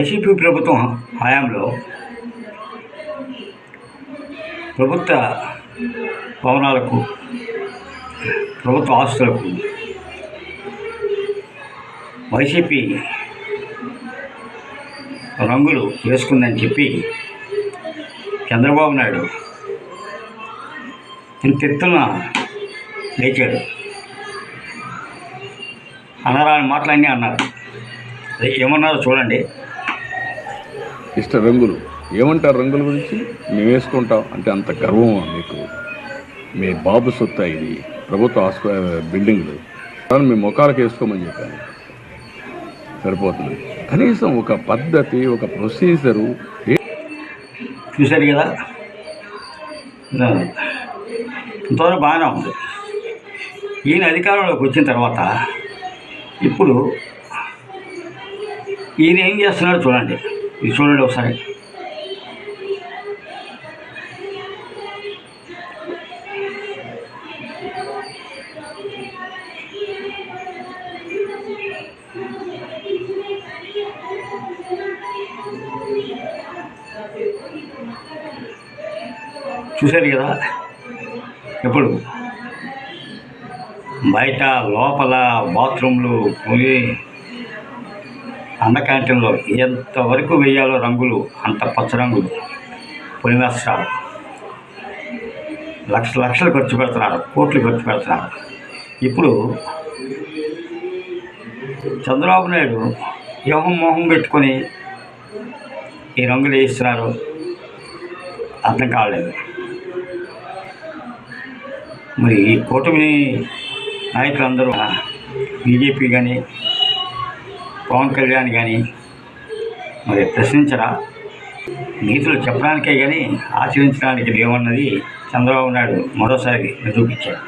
YCP ప్రభుత్వం హయాంలో ప్రభుత్వ భవనాలకు, ప్రభుత్వ ఆస్తులకు వైసీపీ రంగులు వేసుకుందని చెప్పి చంద్రబాబు నాయుడు ఇంతెత్తున లేచాడు. అనరాని మాటలన్నీ అన్నారు. ఏమన్నారో చూడండి. ఇష్ట రంగులు ఏమంటారు? రంగుల గురించి మేము వేసుకుంటాం అంటే అంత గర్వం మీకు? మీ బాబు సొత్తా ఇది, ప్రభుత్వ బిల్డింగ్లు మీ ముఖాలకు వేసుకోమని చెప్పాను. సరిపోతుంది. కనీసం ఒక పద్ధతి, ఒక ప్రొసీజరు చూశారు కదా. ఇంతవరకు బాగానే ఉంది. ఈయన అధికారంలోకి వచ్చిన తర్వాత ఇప్పుడు ఈయన ఏం చేస్తున్నాడో చూడండి. ఇది చూడండి ఒకసారి. చూశారు కదా. ఇప్పుడు బయట, లోపల, బాత్రూంలు, అన్న క్యాంటీన్లో ఎంతవరకు వేయాలో రంగులు అంత పచ్చరంగులు పొలిమేస్తారు. లక్షలు ఖర్చు పెడుతున్నారు, కోట్లు ఖర్చు పెడుతున్నారు. ఇప్పుడు చంద్రబాబు నాయుడు మొహం పెట్టుకొని ఈ రంగులు వేయిస్తున్నారు, అర్థం కాలేదు. మరి ఈ కూటమి నాయకులందరూ, బీజేపీ కానీ పవన్ కళ్యాణ్ కానీ మరి ప్రశ్నించరా? నీతులు చెప్పడానికే కానీ ఆచరించడానికి లేవన్నది చంద్రబాబు నాయుడు మరోసారి నిరూపించారు.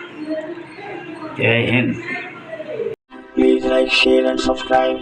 జై Hind. Please like, share and subscribe.